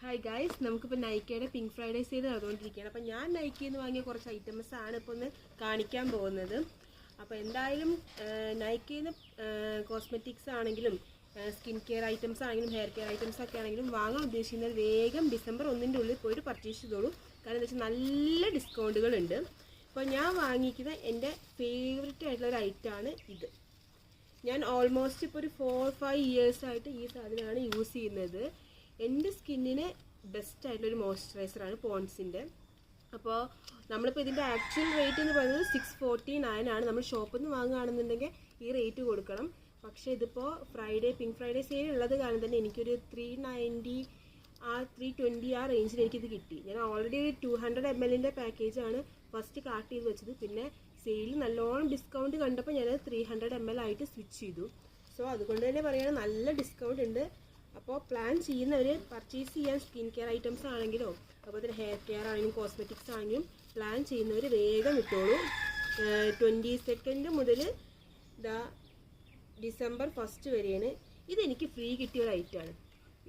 Hi guys, നമുക്കിപ്പോൾ നൈക്കയുടെ pink Friday sale നടന്നുകൊണ്ടിരിക്കുകയാണ്. അപ്പോൾ ഞാൻ നൈക്കയിൽ നിന്ന് വാങ്ങിയ കുറച്ച് ഐറ്റംസ് ആണ് ഇപ്പോൾ ഒന്ന് കാണിക്കാൻ പോകുന്നത്. അപ്പോൾ എന്തായാലും നൈക്കയിൽ നിന്ന് കോസ്മെറ്റിക്സ് ആണെങ്കിലും സ്കിൻ കെയർ ഐറ്റംസ് ആണെങ്കിലും ഹെയർ കെയർ ഐറ്റംസ് ഒക്കെ ആണെങ്കിലും വാങ്ങാൻ ഉദ്ദേശിക്കുന്നത് വേഗം ഡിസംബർ 1 ഉള്ളിൽ പോയിട്ട് പർച്ചേസ് ചെയ്തോളൂ. കാരണം എന്താ വെച്ചാൽ നല്ല ഡിസ്കൗണ്ടുകളുണ്ട്. അപ്പോൾ ഞാൻ വാങ്ങിക്കുന്ന എൻ്റെ ഫേവററ്റ് ആയിട്ടുള്ള ഒരു ഐറ്റമാണ് ഇത്. ഞാൻ ഓൾമോസ്റ്റ് ഇപ്പോൾ ഒരു 4-5 ഇയേഴ്സായിട്ട് ഈ സാധനമാണ് യൂസ് ചെയ്യുന്നത്. എൻ്റെ സ്കിന്നിന് ബെസ്റ്റ് ആയിട്ടുള്ളൊരു മോയ്സ്ചറൈസറാണ് പോൺസിൻ്റെ. അപ്പോൾ നമ്മളിപ്പോൾ ഇതിൻ്റെ ആക്ച്വൽ റേറ്റ് എന്ന് പറയുന്നത് 649 ആണ്. നമ്മൾ ഷോപ്പിൽ നിന്ന് വാങ്ങുകയാണെന്നുണ്ടെങ്കിൽ ഈ റേറ്റ് കൊടുക്കണം. പക്ഷേ ഇതിപ്പോൾ പിങ്ക് ഫ്രൈഡേ സെയിൽ ഉള്ളത് കാരണം തന്നെ എനിക്കൊരു 390 320 ആ റേഞ്ചിൽ എനിക്കിത് കിട്ടി. ഞാൻ ഓൾറെഡി 200 ml പാക്കേജാണ് ഫസ്റ്റ് കാർട്ട് ചെയ്ത് വെച്ചത്. പിന്നെ സെയിൽ നല്ലോണം ഡിസ്കൗണ്ട് കണ്ടപ്പോൾ ഞാനത് 300 ml ആയിട്ട് സ്വിച്ച് ചെയ്തു. സോ അതുകൊണ്ട് തന്നെ പറയുകയാണെങ്കിൽ നല്ല ഡിസ്കൗണ്ട് ഉണ്ട്. അപ്പോൾ പ്ലാൻ ചെയ്യുന്നവർ പർച്ചേസ് ചെയ്യാൻ സ്കിൻ കെയർ ഐറ്റംസ് ആണെങ്കിലോ അതുപോലെ തന്നെ ഹെയർ കെയർ ആണെങ്കിലും കോസ്മെറ്റിക്സ് ആണെങ്കിലും പ്ലാൻ ചെയ്യുന്നവർ വേഗം ഇട്ടോളൂ. 22 മുതൽ ഡിസംബർ 1 വരെയാണ്. ഇതെനിക്ക് ഫ്രീ കിട്ടിയ ഒരു ഐറ്റമാണ്.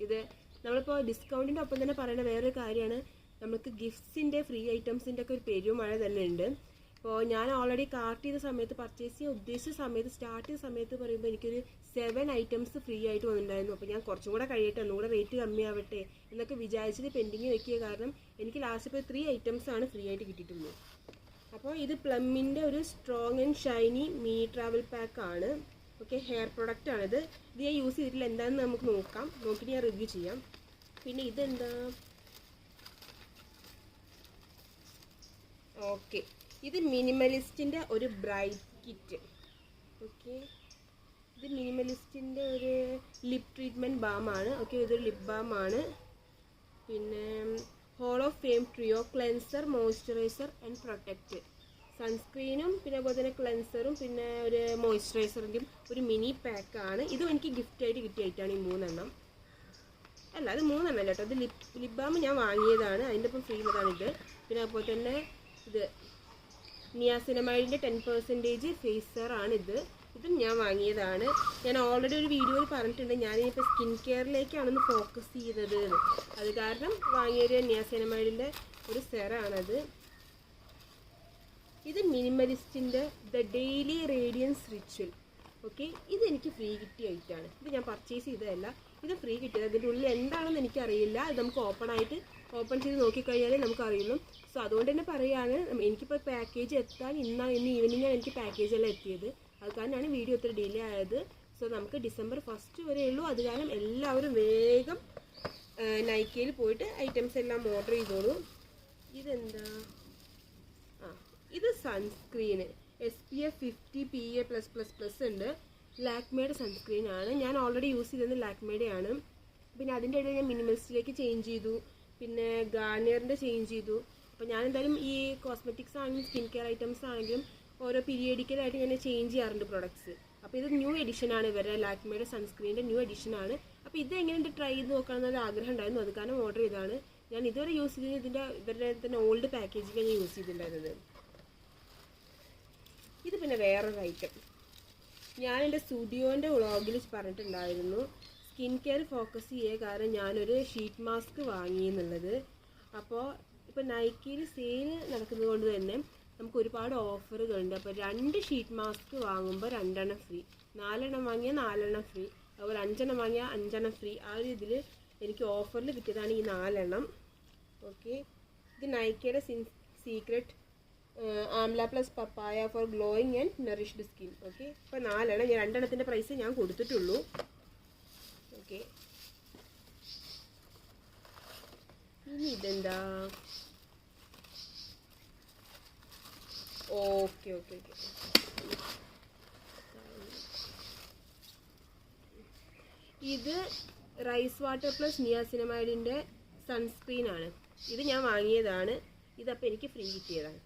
ഇത് നമ്മളിപ്പോൾ ഡിസ്കൗണ്ടിൻ്റെ ഒപ്പം തന്നെ പറയുന്ന വേറൊരു കാര്യമാണ്, നമുക്ക് ഗിഫ്റ്റ്സിൻ്റെ ഫ്രീ ഐറ്റംസിൻ്റെ ഒക്കെ ഒരു പെരുമഴ തന്നെ ഉണ്ട്. അപ്പോൾ ഞാൻ ഓൾറെഡി കാർട്ട് ചെയ്ത സമയത്ത് പർച്ചേസ് ചെയ്യാൻ ഉദ്ദേശിച്ച സമയത്ത് സ്റ്റാർട്ട് ചെയ്ത സമയത്ത് പറയുമ്പോൾ എനിക്കൊരു 7 ഐറ്റംസ് ഫ്രീ ആയിട്ട് വന്നിട്ടുണ്ടായിരുന്നു. അപ്പോൾ ഞാൻ കുറച്ചും കൂടെ കഴിയട്ടെ, ഒന്നുകൂടെ റേറ്റ് കമ്മിയാവട്ടെ എന്നൊക്കെ വിചാരിച്ചിട്ട് പെൻഡിങ് വെക്കുക. കാരണം എനിക്ക് ലാസ്റ്റ് ഇപ്പോൾ 3 ഐറ്റംസ് ആണ് ഫ്രീ ആയിട്ട് കിട്ടിയിട്ടുള്ളൂ. അപ്പോൾ ഇത് പ്ലമ്മിൻ്റെ ഒരു strong and Shiny mini travel പാക്കാണ്. ഓക്കെ, ഹെയർ പ്രൊഡക്റ്റ് ആണിത്. ഇത് ഞാൻ യൂസ് ചെയ്തിട്ടില്ല, എന്താണെന്ന് നമുക്ക് നോക്കാം. നോക്കിയിട്ട് ഞാൻ റിവ്യൂ ചെയ്യാം. പിന്നെ ഇതെന്താ, ഓക്കെ, ഇത് മിനിമലിസ്റ്റിൻ്റെ ഒരു ബ്രൈറ്റ് കിറ്റ്. ഓക്കെ, ഇത് മിനിമലിസ്റ്റിൻ്റെ ഒരു ലിപ് ട്രീറ്റ്മെൻറ്റ് ബാമാണ്. ഓക്കെ, ഇതൊരു ലിപ് ബാമാണ്. പിന്നെ hall of fame trio cleanser moisturiser and protect, സൺസ്ക്രീനും പിന്നെ അതുപോലെ തന്നെ ക്ലെൻസറും പിന്നെ ഒരു മോയ്സ്ചറൈസറിൻ്റെയും ഒരു മിനി പാക്കാണ്. ഇതും എനിക്ക് ഗിഫ്റ്റായിട്ട് കിട്ടിയ ഐറ്റമാണ് ഈ 3 എണ്ണം. അല്ല, അത് 3 എണ്ണം അല്ല കേട്ടോ, ഇത് ലിപ് ബാം ഞാൻ വാങ്ങിയതാണ്, അതിൻ്റെ ഒപ്പം ഫ്രീ ഉള്ളതാണ് ഇത്. പിന്നെ അതുപോലെ തന്നെ ഇത് നിയാസിനമൈഡിൻ്റെ 10% ഫേസറാണ് ഇത്. ഇതും ഞാൻ വാങ്ങിയതാണ്. ഞാൻ ഓൾറെഡി ഒരു വീഡിയോയിൽ പറഞ്ഞിട്ടുണ്ട് ഞാനിപ്പോൾ സ്കിൻ കെയറിലേക്കാണൊന്ന് ഫോക്കസ് ചെയ്തത്. അത് കാരണം വാങ്ങിയൊരു നിയാസിനമൈഡിൻ്റെ ഒരു സെറാണത്. ഇത് മിനിമലിസ്റ്റിൻ്റെ the daily radiance ritual. Okay, ഇതെനിക്ക് ഫ്രീ കിട്ടിയ ഐറ്റമാണ്. ഇത് ഞാൻ പർച്ചേസ് ചെയ്തതല്ല, ഇത് ഫ്രീ കിട്ടിയത്. അതിൻ്റെ ഉള്ളിൽ എന്താണെന്ന് എനിക്കറിയില്ല. ഇത് നമുക്ക് ഓപ്പൺ ചെയ്ത് നോക്കിക്കഴിഞ്ഞാലേ നമുക്കറിയുള്ളൂ. സോ അതുകൊണ്ട് തന്നെ പറയുകയാണ്, എനിക്കിപ്പോൾ പാക്കേജ് എത്താൻ ഇന്ന് ഈവനിങ്ങാണ് എനിക്ക് പാക്കേജെല്ലാം എത്തിയത്. അത് കാരണമാണ് വീഡിയോ ഇത്ര ഡിലേ ആയത്. സോ നമുക്ക് ഡിസംബർ 1 വരെ ഉള്ളൂ. അത് കാരണം എല്ലാവരും വേഗം നൈക്കയിൽ പോയിട്ട് ഐറ്റംസ് എല്ലാം ഓർഡർ ചെയ്തോളൂ. ഇതെന്താ, ഇത് സൺസ്ക്രീന് SPF 50 PA+++ ഉണ്ട്. ലാക്മേയുടെ സൺസ്ക്രീനാണ്. ഞാൻ ഓൾറെഡി യൂസ് ചെയ്തത് ലാക്മേയുടെ ആണ്. പിന്നെ അതിൻ്റെ ഇടയിൽ ഞാൻ മിനിമലിസ്റ്റിലേക്ക് ചേഞ്ച് ചെയ്തു, പിന്നെ ഗാർണിയറിൻ്റെ ചേഞ്ച് ചെയ്തു. അപ്പോൾ ഞാൻ എന്തായാലും ഈ കോസ്മെറ്റിക്സ് ആണെങ്കിലും സ്കിൻ കെയർ ഐറ്റംസ് ആണെങ്കിലും ഓരോ പീരിയഡിക്കലായിട്ട് ഞാൻ ചേഞ്ച് ചെയ്യാറുണ്ട് പ്രൊഡക്ട്സ്. അപ്പോൾ ഇത് ന്യൂ എഡിഷനാണ്, ഇവരുടെ ലാക്മേയുടെ സൺസ്ക്രീനിൻ്റെ ന്യൂ എഡിഷനാണ്. അപ്പോൾ ഇത് എങ്ങനെയുണ്ട് ട്രൈ ചെയ്ത് നോക്കണമെന്നൊരു ആഗ്രഹം ഉണ്ടായിരുന്നു. അത് കാരണം ഓർഡർ ചെയ്തതാണ്. ഞാൻ ഇതുവരെ യൂസ് ചെയ്തത് ഇവരുടെ തന്നെ ഓൾഡ് പാക്കേജിലാണ് ഞാൻ യൂസ് ചെയ്തിട്ടുണ്ടായിരുന്നത്. ഇത് പിന്നെ വേറൊരു ഐറ്റം ഞാൻ എൻ്റെ സ്റ്റുഡിയോൻ്റെ വ്ളോഗിൽ പറഞ്ഞിട്ടുണ്ടായിരുന്നു, സ്കിൻ കെയർ ഫോക്കസ് ചെയ്യുക. കാരണം ഞാനൊരു ഷീറ്റ് മാസ്ക് വാങ്ങിയെന്നുള്ളത്. അപ്പോൾ ഇപ്പോൾ നൈക്കയിൽ സെയിൽ നടക്കുന്നത് കൊണ്ട് തന്നെ നമുക്ക് ഒരുപാട് ഓഫറുകളുണ്ട്. അപ്പോൾ 2 ഷീറ്റ് മാസ്ക് വാങ്ങുമ്പോൾ 2 എണ്ണം ഫ്രീ, 4 എണ്ണം വാങ്ങിയാൽ 4 എണ്ണം ഫ്രീ, അതുപോലെ 5 എണ്ണം വാങ്ങിയാൽ 5 എണ്ണം ഫ്രീ. ആ ഒരു ഇതിൽ എനിക്ക് ഓഫറിൽ കിട്ടിയതാണ് ഈ 4 എണ്ണം. ഓക്കെ, ഇത് നൈക്കയുടെ secret amla plus papaya for glowing and nourished skin. Okay, ഇപ്പോൾ 4 എണ്ണം, 2 എണ്ണത്തിൻ്റെ പ്രൈസ് ഞാൻ കൊടുത്തിട്ടുള്ളൂ. ഓക്കെ, ഇനി ഇതെന്താ, ഓക്കെ ഓക്കെ ഓക്കെ ഇത് റൈസ് വാട്ടർ പ്ലസ് നിയാസിനമൈഡിൻ്റെ സൺസ്ക്രീനാണ്. ഇത് ഞാൻ വാങ്ങിയതാണ്. ഇതപ്പോൾ എനിക്ക് ഫ്രീ കിട്ടിയതാണ്.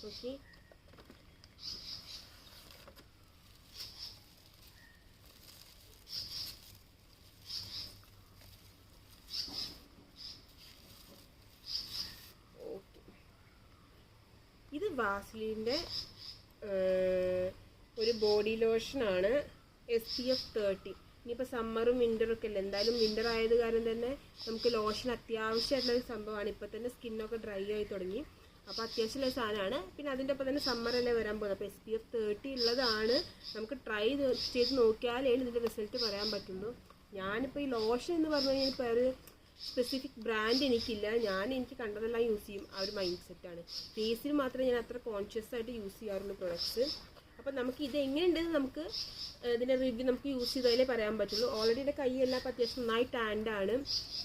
ഓക്കെ, ഇത് വാസ്ലിൻ്റെ ഒരു ബോഡി ലോഷനാണ് SPF 30. ഇനിയിപ്പോൾ സമ്മറും വിൻ്ററും ഒക്കെ അല്ലേ, എന്തായാലും വിൻ്റർ ആയത് കാരണം തന്നെ നമുക്ക് ലോഷൻ അത്യാവശ്യമായിട്ടുള്ളൊരു സംഭവമാണ്. ഇപ്പോൾ തന്നെ സ്കിന്നൊക്കെ ഡ്രൈ ആയി തുടങ്ങി. അപ്പോൾ അത്യാവശ്യമുള്ള സാധനമാണ്. പിന്നെ അതിൻ്റെ ഒപ്പം തന്നെ സമ്മറല്ലേ വരാൻ പോകുന്നത്. അപ്പോൾ SPF 30 ഉള്ളതാണ്. നമുക്ക് ട്രൈ ചെയ്ത് നോക്കിയാലേ ഇതിൻ്റെ റിസൾട്ട് പറയാൻ പറ്റുള്ളൂ. ഞാനിപ്പോൾ ഈ ലോഷൻ എന്ന് പറഞ്ഞു കഴിഞ്ഞാൽ ഇപ്പോൾ ഒരു സ്പെസിഫിക് ബ്രാൻഡ് എനിക്കില്ല. എനിക്ക് കണ്ടതെല്ലാം യൂസ് ചെയ്യും. ആ ഒരു മൈൻഡ് സെറ്റാണ്. ഫേസിൽ മാത്രമേ ഞാൻ അത്ര കോൺഷ്യസ് ആയിട്ട് യൂസ് ചെയ്യാറുള്ളൂ പ്രൊഡക്ട്സ്. അപ്പോൾ നമുക്ക് ഇത് എങ്ങനെയുണ്ടെന്ന് നമുക്ക് ഇതിൻ്റെ റിവ്യൂ നമുക്ക് യൂസ് ചെയ്താലേ പറയാൻ പറ്റുള്ളൂ. ഓൾറെഡി എൻ്റെ കൈയെല്ലാം ഇപ്പോൾ അത്യാവശ്യം നന്നായി ടാൻഡാണ്.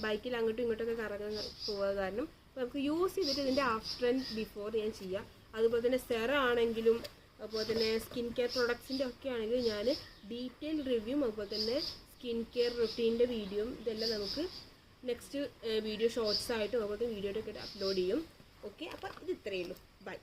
ബൈക്കിൽ അങ്ങോട്ടും ഇങ്ങോട്ടൊക്കെ കറങ്ങാൻ പോവുക കാരണം. അപ്പോൾ നമുക്ക് യൂസ് ചെയ്തിട്ട് ഇതിൻ്റെ ആഫ്റ്റർ ആൻഡ് ബിഫോർ ഞാൻ ചെയ്യാം. അതുപോലെ തന്നെ സെറ ആണെങ്കിലും അതുപോലെ തന്നെ സ്കിൻ കെയർ പ്രൊഡക്ട്സിൻ്റെ ഒക്കെ ആണെങ്കിലും ഞാൻ ഡീറ്റെയിൽ റിവ്യൂവും അതുപോലെ തന്നെ സ്കിൻ കെയർ റുട്ടീൻ്റെ വീഡിയോയും ഇതെല്ലാം നമുക്ക് നെക്സ്റ്റ് വീഡിയോ ഷോർട്സ് ആയിട്ടും അതുപോലെ വീഡിയോയിലൊക്കെ അപ്ലോഡ് ചെയ്യും. ഓക്കെ, അപ്പോൾ ഇത് ഇത്രയേ ഉള്ളൂ. ബൈ.